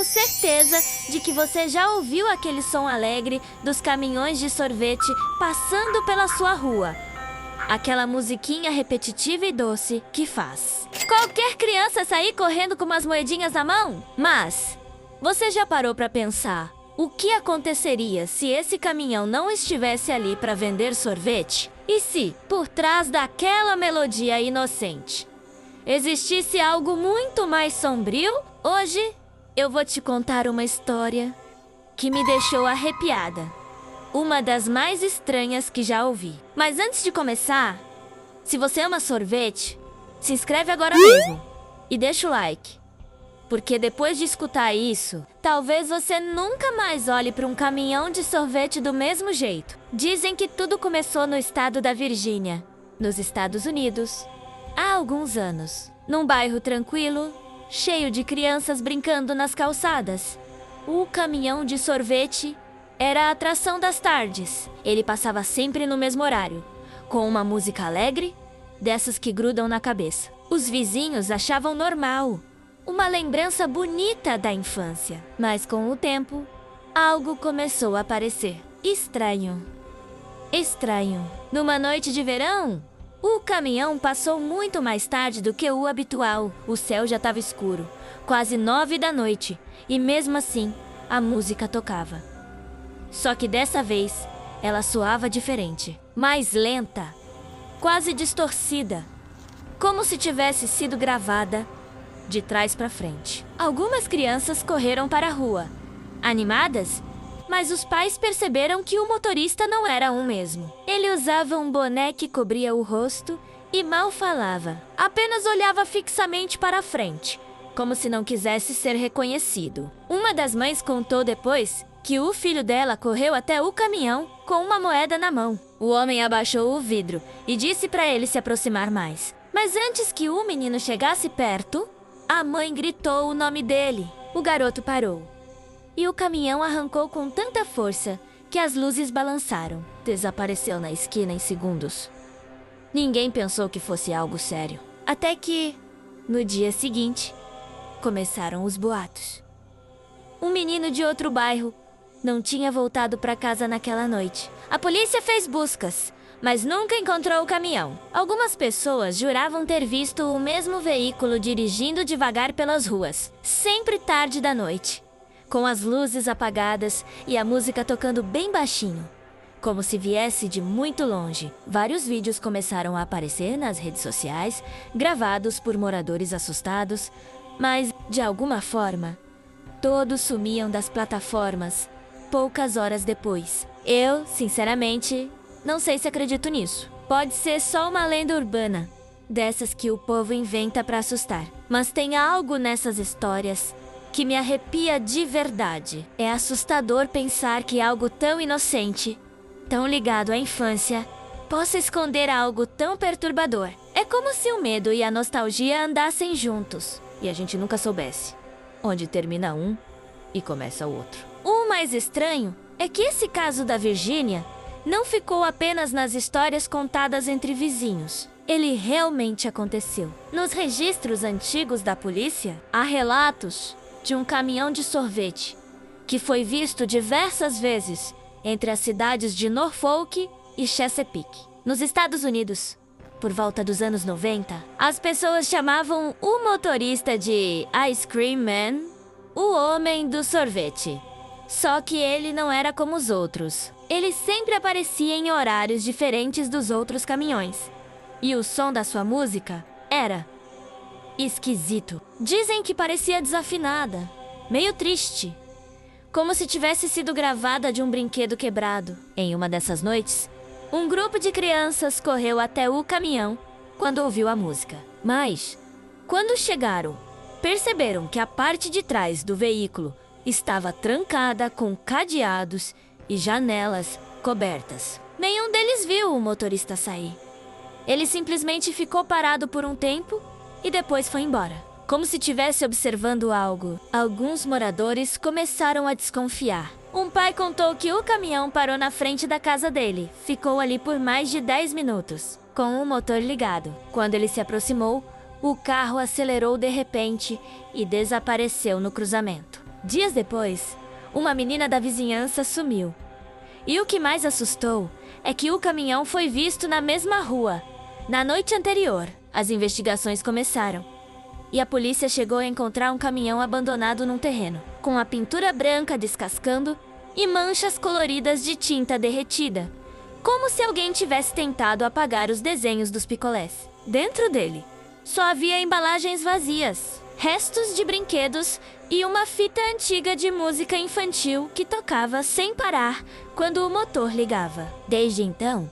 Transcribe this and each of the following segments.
certeza de que você já ouviu aquele som alegre dos caminhões de sorvete passando pela sua rua. Aquela musiquinha repetitiva e doce que faz qualquer criança sair correndo com umas moedinhas na mão. Mas você já parou para pensar o que aconteceria se esse caminhão não estivesse ali para vender sorvete? E se, por trás daquela melodia inocente, existisse algo muito mais sombrio? Hoje eu vou te contar uma história que me deixou arrepiada. Uma das mais estranhas que já ouvi. Mas antes de começar, se você ama sorvete, se inscreve agora mesmo e deixa o like. Porque depois de escutar isso, talvez você nunca mais olhe para um caminhão de sorvete do mesmo jeito. Dizem que tudo começou no estado da Virgínia, nos Estados Unidos, há alguns anos. Num bairro tranquilo, cheio de crianças brincando nas calçadas. O caminhão de sorvete era a atração das tardes. Ele passava sempre no mesmo horário, com uma música alegre, dessas que grudam na cabeça. Os vizinhos achavam normal, uma lembrança bonita da infância. Mas com o tempo, algo começou a parecer estranho. Estranho. Numa noite de verão, o caminhão passou muito mais tarde do que o habitual. O céu já estava escuro, quase 9 da noite, e mesmo assim, a música tocava. Só que dessa vez, ela soava diferente, mais lenta, quase distorcida, como se tivesse sido gravada de trás para frente. Algumas crianças correram para a rua, animadas, mas os pais perceberam que o motorista não era um mesmo. Ele usava um boné que cobria o rosto e mal falava. Apenas olhava fixamente para a frente, como se não quisesse ser reconhecido. Uma das mães contou depois que o filho dela correu até o caminhão com uma moeda na mão. O homem abaixou o vidro e disse para ele se aproximar mais. Mas antes que o menino chegasse perto, a mãe gritou o nome dele. O garoto parou. E o caminhão arrancou com tanta força que as luzes balançaram. Desapareceu na esquina em segundos. Ninguém pensou que fosse algo sério. Até que, no dia seguinte, começaram os boatos. Um menino de outro bairro não tinha voltado para casa naquela noite. A polícia fez buscas, mas nunca encontrou o caminhão. Algumas pessoas juravam ter visto o mesmo veículo dirigindo devagar pelas ruas, sempre tarde da noite, com as luzes apagadas e a música tocando bem baixinho, como se viesse de muito longe. Vários vídeos começaram a aparecer nas redes sociais, gravados por moradores assustados, mas, de alguma forma, todos sumiam das plataformas poucas horas depois. Eu, sinceramente, não sei se acredito nisso. Pode ser só uma lenda urbana, dessas que o povo inventa para assustar. Mas tem algo nessas histórias que me arrepia de verdade. É assustador pensar que algo tão inocente, tão ligado à infância, possa esconder algo tão perturbador. É como se o medo e a nostalgia andassem juntos e a gente nunca soubesse onde termina um e começa o outro. O mais estranho é que esse caso da Virgínia não ficou apenas nas histórias contadas entre vizinhos. Ele realmente aconteceu. Nos registros antigos da polícia, há relatos de um caminhão de sorvete que foi visto diversas vezes entre as cidades de Norfolk e Chesapeake, nos Estados Unidos. Por volta dos anos 90, as pessoas chamavam o motorista de Ice Cream Man, o homem do sorvete. Só que ele não era como os outros. Ele sempre aparecia em horários diferentes dos outros caminhões. E o som da sua música era esquisito. Dizem que parecia desafinada, meio triste, como se tivesse sido gravada de um brinquedo quebrado. Em uma dessas noites, um grupo de crianças correu até o caminhão quando ouviu a música. Mas, quando chegaram, perceberam que a parte de trás do veículo estava trancada com cadeados e janelas cobertas. Nenhum deles viu o motorista sair. Ele simplesmente ficou parado por um tempo e depois foi embora, como se estivesse observando algo. Alguns moradores começaram a desconfiar. Um pai contou que o caminhão parou na frente da casa dele. Ficou ali por mais de 10 minutos, com o motor ligado. Quando ele se aproximou, o carro acelerou de repente e desapareceu no cruzamento. Dias depois, uma menina da vizinhança sumiu. E o que mais assustou é que o caminhão foi visto na mesma rua. Na noite anterior, as investigações começaram. E a polícia chegou a encontrar um caminhão abandonado num terreno, com a pintura branca descascando e manchas coloridas de tinta derretida, como se alguém tivesse tentado apagar os desenhos dos picolés. Dentro dele, só havia embalagens vazias, restos de brinquedos e uma fita antiga de música infantil que tocava sem parar quando o motor ligava. Desde então,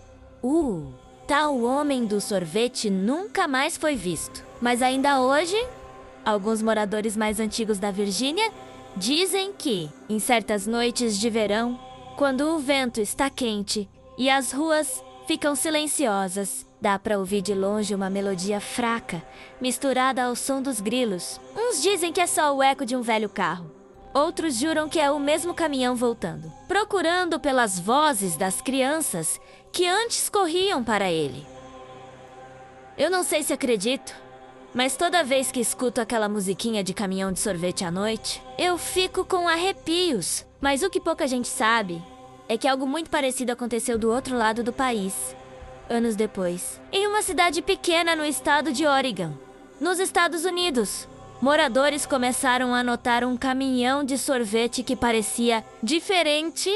tal homem do sorvete nunca mais foi visto. Mas ainda hoje, alguns moradores mais antigos da Virgínia dizem que, em certas noites de verão, quando o vento está quente e as ruas ficam silenciosas, dá para ouvir de longe uma melodia fraca, misturada ao som dos grilos. Uns dizem que é só o eco de um velho carro. Outros juram que é o mesmo caminhão voltando, procurando pelas vozes das crianças que antes corriam para ele. Eu não sei se acredito, mas toda vez que escuto aquela musiquinha de caminhão de sorvete à noite, eu fico com arrepios. Mas o que pouca gente sabe é que algo muito parecido aconteceu do outro lado do país, anos depois, em uma cidade pequena no estado de Oregon, nos Estados Unidos. Moradores começaram a notar um caminhão de sorvete que parecia diferente.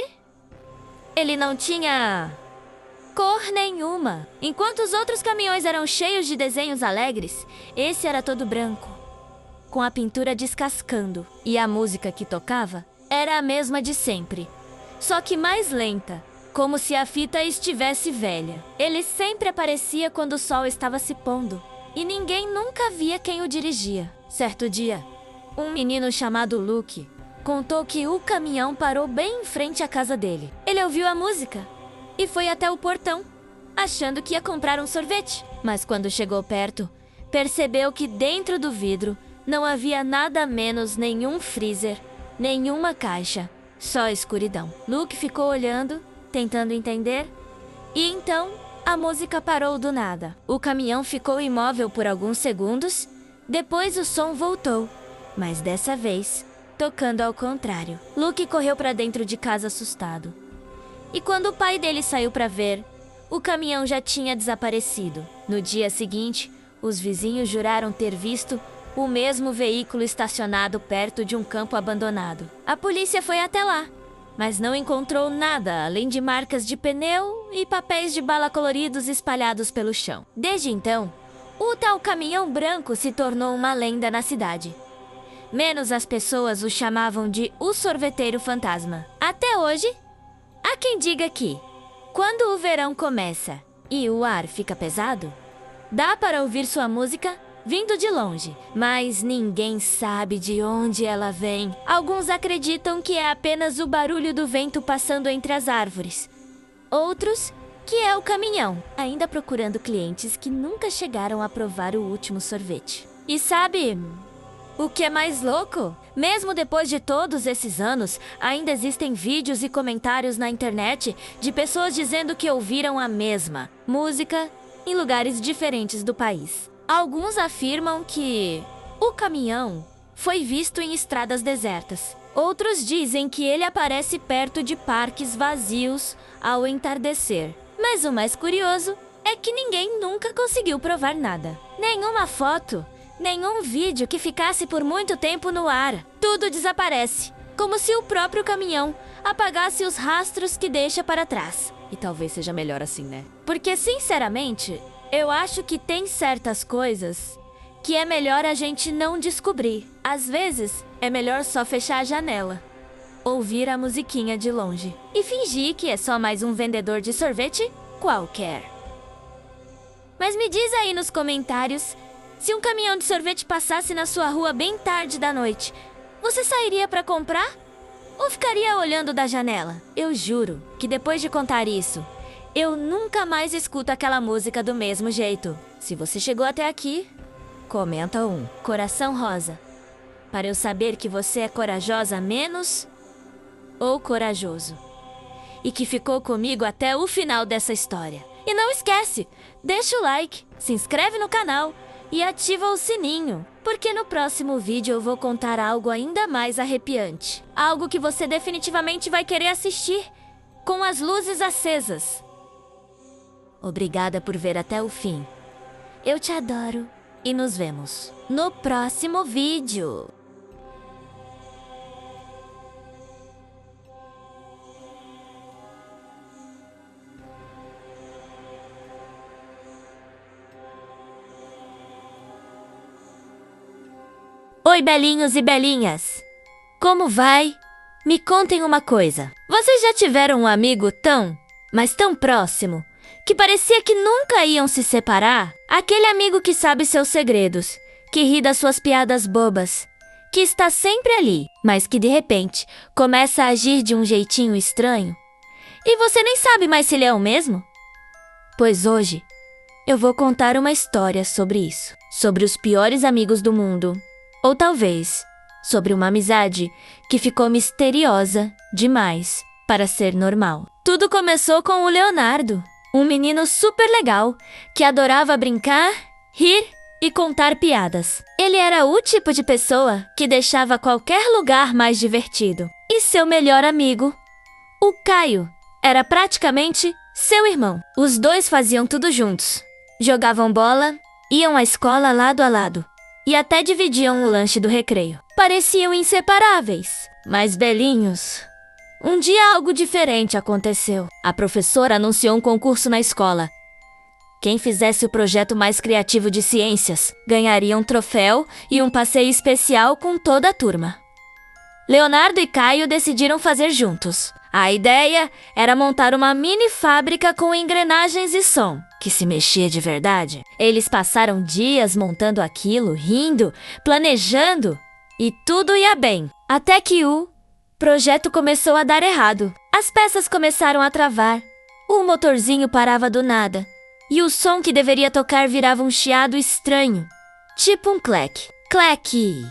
Ele não tinha cor nenhuma. Enquanto os outros caminhões eram cheios de desenhos alegres, esse era todo branco, com a pintura descascando. E a música que tocava era a mesma de sempre, só que mais lenta, como se a fita estivesse velha. Ele sempre aparecia quando o sol estava se pondo, e ninguém nunca via quem o dirigia. Certo dia, um menino chamado Luke contou que o caminhão parou bem em frente à casa dele. Ele ouviu a música e foi até o portão, achando que ia comprar um sorvete. Mas quando chegou perto, percebeu que dentro do vidro não havia nada menos nenhum freezer, nenhuma caixa, só escuridão. Luke ficou olhando, tentando entender, e então a música parou do nada. O caminhão ficou imóvel por alguns segundos, depois o som voltou, mas dessa vez tocando ao contrário. Luke correu para dentro de casa assustado. E quando o pai dele saiu para ver, o caminhão já tinha desaparecido. No dia seguinte, os vizinhos juraram ter visto o mesmo veículo estacionado perto de um campo abandonado. A polícia foi até lá, mas não encontrou nada além de marcas de pneu e papéis de bala coloridos espalhados pelo chão. Desde então, o tal caminhão branco se tornou uma lenda na cidade. Menos as pessoas o chamavam de o sorveteiro fantasma. Até hoje, há quem diga que, quando o verão começa e o ar fica pesado, dá para ouvir sua música vindo de longe, mas ninguém sabe de onde ela vem. Alguns acreditam que é apenas o barulho do vento passando entre as árvores. Outros que é o caminhão, ainda procurando clientes que nunca chegaram a provar o último sorvete. E sabe o que é mais louco? Mesmo depois de todos esses anos, ainda existem vídeos e comentários na internet de pessoas dizendo que ouviram a mesma música em lugares diferentes do país. Alguns afirmam que o caminhão foi visto em estradas desertas. Outros dizem que ele aparece perto de parques vazios ao entardecer. Mas o mais curioso é que ninguém nunca conseguiu provar nada. Nenhuma foto, nenhum vídeo que ficasse por muito tempo no ar. Tudo desaparece, como se o próprio caminhão apagasse os rastros que deixa para trás. E talvez seja melhor assim, né? Porque, sinceramente, eu acho que tem certas coisas que é melhor a gente não descobrir. Às vezes, é melhor só fechar a janela, ouvir a musiquinha de longe e fingir que é só mais um vendedor de sorvete qualquer. Mas me diz aí nos comentários, se um caminhão de sorvete passasse na sua rua bem tarde da noite, você sairia para comprar? Ou ficaria olhando da janela? Eu juro que depois de contar isso, eu nunca mais escuto aquela música do mesmo jeito. Se você chegou até aqui, comenta um coração rosa, para eu saber que você é corajosa menos ou corajoso, e que ficou comigo até o final dessa história. E não esquece, deixa o like, se inscreve no canal e ativa o sininho, porque no próximo vídeo eu vou contar algo ainda mais arrepiante. Algo que você definitivamente vai querer assistir, com as luzes acesas. Obrigada por ver até o fim. Eu te adoro e nos vemos no próximo vídeo. Oi, belinhos e belinhas! Como vai? Me contem uma coisa. Vocês já tiveram um amigo tão, mas tão próximo, que parecia que nunca iam se separar? Aquele amigo que sabe seus segredos, que ri das suas piadas bobas, que está sempre ali, mas que de repente começa a agir de um jeitinho estranho. E você nem sabe mais se ele é o mesmo? Pois hoje eu vou contar uma história sobre isso. Sobre os piores amigos do mundo. Ou talvez sobre uma amizade que ficou misteriosa demais para ser normal. Tudo começou com o Leonardo, um menino super legal que adorava brincar, rir e contar piadas. Ele era o tipo de pessoa que deixava qualquer lugar mais divertido. E seu melhor amigo, o Caio, era praticamente seu irmão. Os dois faziam tudo juntos. Jogavam bola, iam à escola lado a lado. E até dividiam o lanche do recreio. Pareciam inseparáveis. Mas, belinhos, um dia algo diferente aconteceu. A professora anunciou um concurso na escola. Quem fizesse o projeto mais criativo de ciências ganharia um troféu e um passeio especial com toda a turma. Leonardo e Caio decidiram fazer juntos. A ideia era montar uma mini fábrica com engrenagens e som, que se mexia de verdade. Eles passaram dias montando aquilo, rindo, planejando, e tudo ia bem. Até que o projeto começou a dar errado. As peças começaram a travar, o motorzinho parava do nada, e o som que deveria tocar virava um chiado estranho, tipo um clec. Clec!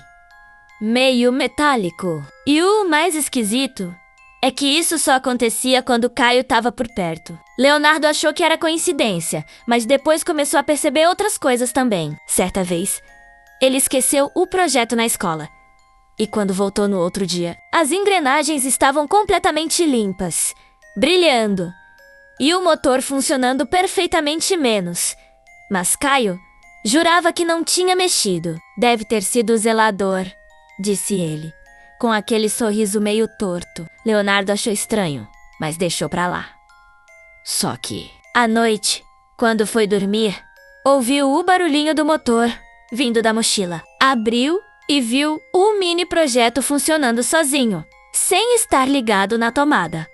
Meio metálico. E o mais esquisito é que isso só acontecia quando Caio estava por perto. Leonardo achou que era coincidência, mas depois começou a perceber outras coisas também. Certa vez, ele esqueceu o projeto na escola. E quando voltou no outro dia, as engrenagens estavam completamente limpas, brilhando, e o motor funcionando perfeitamente menos. Mas Caio jurava que não tinha mexido. Deve ter sido o zelador, disse ele, com aquele sorriso meio torto. Leonardo achou estranho, mas deixou pra lá. Só que, à noite, quando foi dormir, ouviu o barulhinho do motor vindo da mochila. Abriu e viu o mini projeto funcionando sozinho, sem estar ligado na tomada.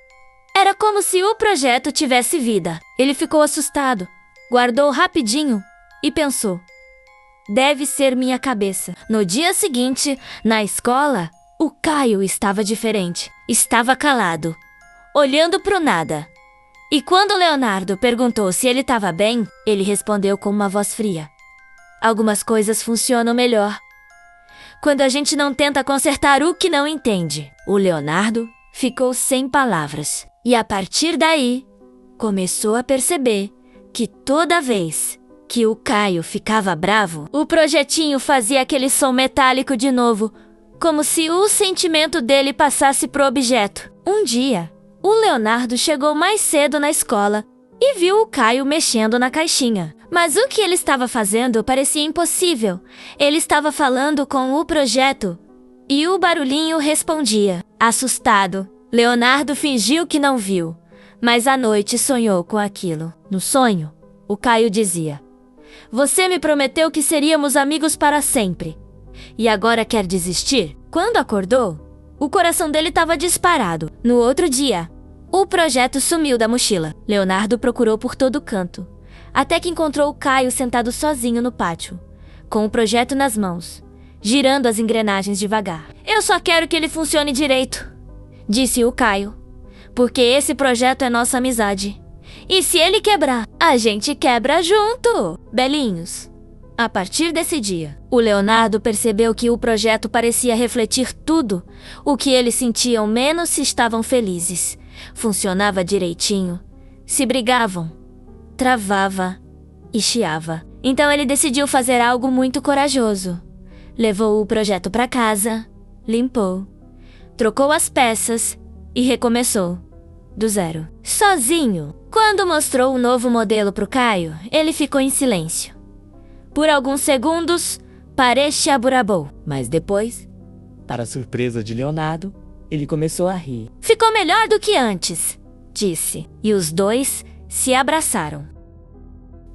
Era como se o projeto tivesse vida. Ele ficou assustado, guardou rapidinho e pensou: deve ser minha cabeça. No dia seguinte, na escola, o Caio estava diferente. Estava calado, olhando pro nada. E quando Leonardo perguntou se ele estava bem, ele respondeu com uma voz fria: algumas coisas funcionam melhor quando a gente não tenta consertar o que não entende. O Leonardo ficou sem palavras. E a partir daí, começou a perceber que toda vez que o Caio ficava bravo, o projetinho fazia aquele som metálico de novo, como se o sentimento dele passasse pro objeto. Um dia, o Leonardo chegou mais cedo na escola e viu o Caio mexendo na caixinha. Mas o que ele estava fazendo parecia impossível. Ele estava falando com o projeto e o barulhinho respondia. Assustado, Leonardo fingiu que não viu, mas à noite sonhou com aquilo. No sonho, o Caio dizia: você me prometeu que seríamos amigos para sempre. E agora quer desistir? Quando acordou, o coração dele estava disparado. No outro dia, o projeto sumiu da mochila. Leonardo procurou por todo canto, até que encontrou o Caio sentado sozinho no pátio, com o projeto nas mãos, girando as engrenagens devagar. Eu só quero que ele funcione direito, disse o Caio, porque esse projeto é nossa amizade. E se ele quebrar, a gente quebra junto, belinhos. A partir desse dia, o Leonardo percebeu que o projeto parecia refletir tudo o que eles sentiam, menos se estavam felizes. Funcionava direitinho. Se brigavam, travava e chiava. Então ele decidiu fazer algo muito corajoso. levou o projeto para casa, limpou, trocou as peças e recomeçou, do zero, sozinho. Quando mostrou o novo modelo para o Caio, ele ficou em silêncio. Por alguns segundos, Paresh aburabou. Mas depois, para surpresa de Leonardo, ele começou a rir. Ficou melhor do que antes, disse, e os dois se abraçaram.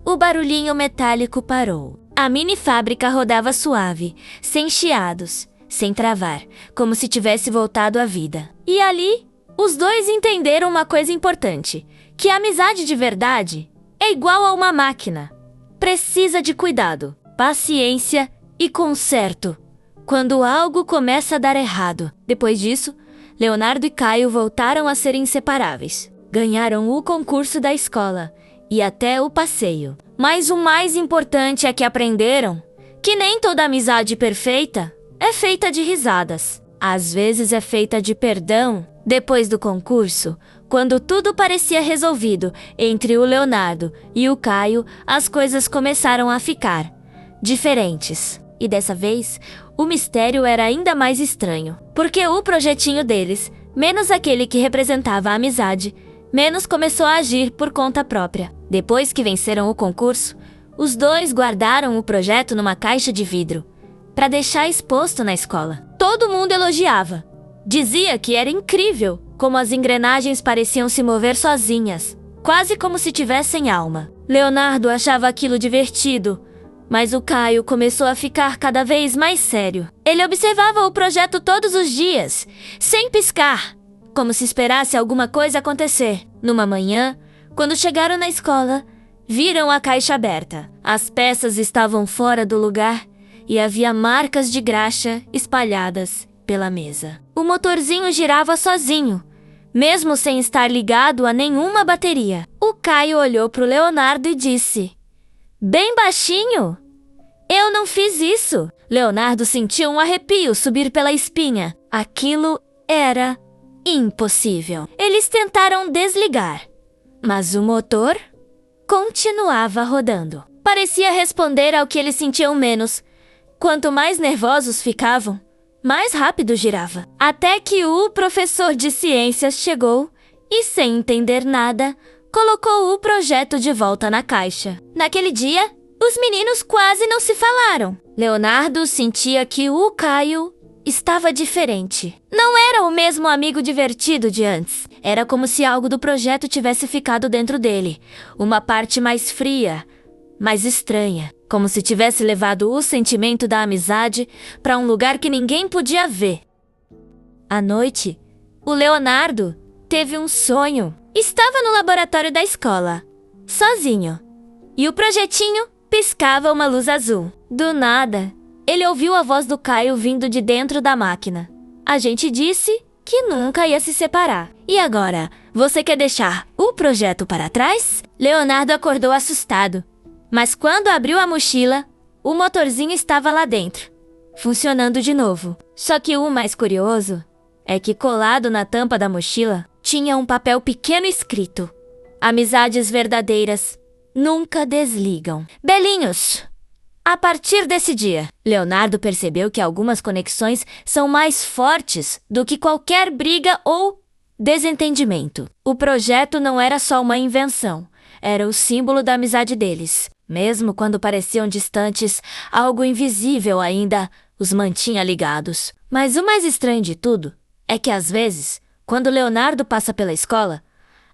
O barulhinho metálico parou. A mini fábrica rodava suave, sem chiados, sem travar, como se tivesse voltado à vida. E ali, os dois entenderam uma coisa importante, que a amizade de verdade é igual a uma máquina. Precisa de cuidado, paciência e conserto quando algo começa a dar errado. Depois disso, Leonardo e Caio voltaram a ser inseparáveis. Ganharam o concurso da escola e até o passeio. Mas o mais importante é que aprenderam que nem toda amizade perfeita é feita de risadas. Às vezes é feita de perdão. Depois do concurso, quando tudo parecia resolvido entre o Leonardo e o Caio, as coisas começaram a ficar diferentes. E dessa vez, o mistério era ainda mais estranho, porque o projetinho deles, menos aquele que representava a amizade, menos começou a agir por conta própria. Depois que venceram o concurso, os dois guardaram o projeto numa caixa de vidro, para deixar exposto na escola. Todo mundo elogiava. Dizia que era incrível como as engrenagens pareciam se mover sozinhas, quase como se tivessem alma. Leonardo achava aquilo divertido, mas o Caio começou a ficar cada vez mais sério. Ele observava o projeto todos os dias, sem piscar, como se esperasse alguma coisa acontecer. Numa manhã, quando chegaram na escola, viram a caixa aberta. As peças estavam fora do lugar e havia marcas de graxa espalhadas pela mesa. O motorzinho girava sozinho, mesmo sem estar ligado a nenhuma bateria. O Caio olhou para o Leonardo e disse, bem baixinho, eu não fiz isso. Leonardo sentiu um arrepio subir pela espinha. Aquilo era impossível. Eles tentaram desligar, mas o motor continuava rodando. Parecia responder ao que eles sentiam menos. Quanto mais nervosos ficavam, mais rápido girava. Até que o professor de ciências chegou e, sem entender nada, colocou o projeto de volta na caixa. Naquele dia, os meninos quase não se falaram. Leonardo sentia que o Caio estava diferente. Não era o mesmo amigo divertido de antes. Era como se algo do projeto tivesse ficado dentro dele. Uma parte mais fria, mais estranha. Como se tivesse levado o sentimento da amizade para um lugar que ninguém podia ver. À noite, o Leonardo teve um sonho. Estava no laboratório da escola, sozinho, e o projetinho piscava uma luz azul. Do nada, ele ouviu a voz do Caio vindo de dentro da máquina. A gente disse que nunca ia se separar. E agora, você quer deixar o projeto para trás? Leonardo acordou assustado. Mas quando abriu a mochila, o motorzinho estava lá dentro, funcionando de novo. Só que o mais curioso é que colado na tampa da mochila tinha um papel pequeno escrito: amizades verdadeiras nunca desligam. Belinhos! A partir desse dia, Leonardo percebeu que algumas conexões são mais fortes do que qualquer briga ou desentendimento. O projeto não era só uma invenção, era o símbolo da amizade deles. Mesmo quando pareciam distantes, algo invisível ainda os mantinha ligados. Mas o mais estranho de tudo é que, às vezes, quando Leonardo passa pela escola,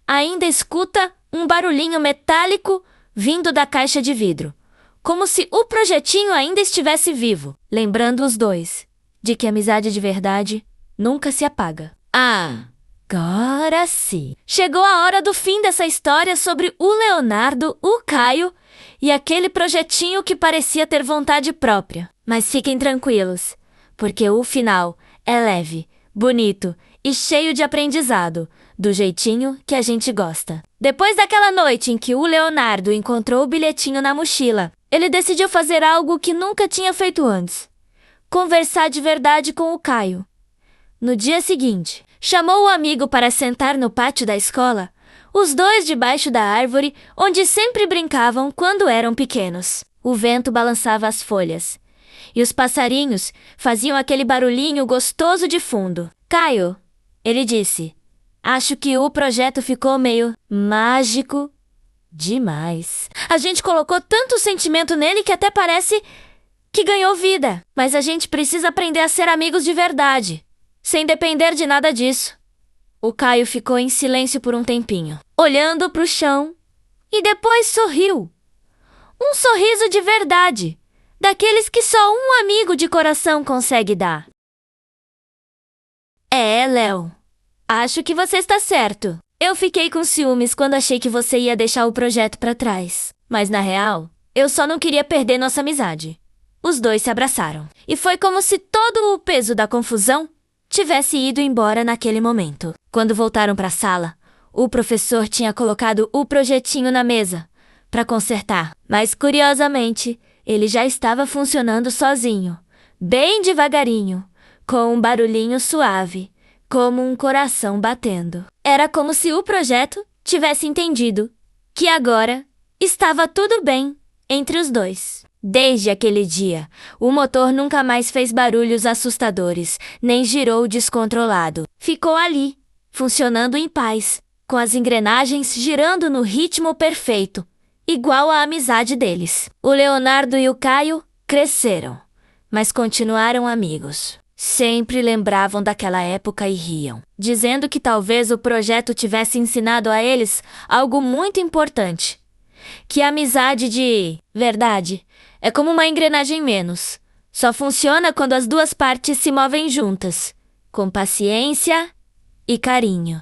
ainda escuta um barulhinho metálico vindo da caixa de vidro, como se o projetinho ainda estivesse vivo, lembrando os dois de que a amizade de verdade nunca se apaga. Agora sim! Chegou a hora do fim dessa história sobre o Leonardo, o Caio e aquele projetinho que parecia ter vontade própria. Mas fiquem tranquilos, porque o final é leve, bonito e cheio de aprendizado, do jeitinho que a gente gosta. Depois daquela noite em que o Leonardo encontrou o bilhetinho na mochila, ele decidiu fazer algo que nunca tinha feito antes: conversar de verdade com o Caio. No dia seguinte, chamou o amigo para sentar no pátio da escola, os dois debaixo da árvore onde sempre brincavam quando eram pequenos. O vento balançava as folhas, e os passarinhos faziam aquele barulhinho gostoso de fundo. Caio, ele disse, acho que o projeto ficou meio mágico demais. A gente colocou tanto sentimento nele que até parece que ganhou vida. Mas a gente precisa aprender a ser amigos de verdade, sem depender de nada disso. O Caio ficou em silêncio por um tempinho, olhando para o chão, e depois sorriu. Um sorriso de verdade, daqueles que só um amigo de coração consegue dar. Léo, acho que você está certo. Eu fiquei com ciúmes quando achei que você ia deixar o projeto para trás. Mas na real, eu só não queria perder nossa amizade. Os dois se abraçaram. E foi como se todo o peso da confusão tivesse ido embora naquele momento. Quando voltaram para a sala, o professor tinha colocado o projetinho na mesa para consertar. Mas curiosamente, ele já estava funcionando sozinho, bem devagarinho, com um barulhinho suave, como um coração batendo. Era como se o projeto tivesse entendido que agora estava tudo bem entre os dois. Desde aquele dia, o motor nunca mais fez barulhos assustadores, nem girou descontrolado. Ficou ali, funcionando em paz, com as engrenagens girando no ritmo perfeito, igual à amizade deles. O Leonardo e o Caio cresceram, mas continuaram amigos. Sempre lembravam daquela época e riam, dizendo que talvez o projeto tivesse ensinado a eles algo muito importante. Que a amizade de verdade é como uma engrenagem menos. Só funciona quando as duas partes se movem juntas, com paciência e carinho.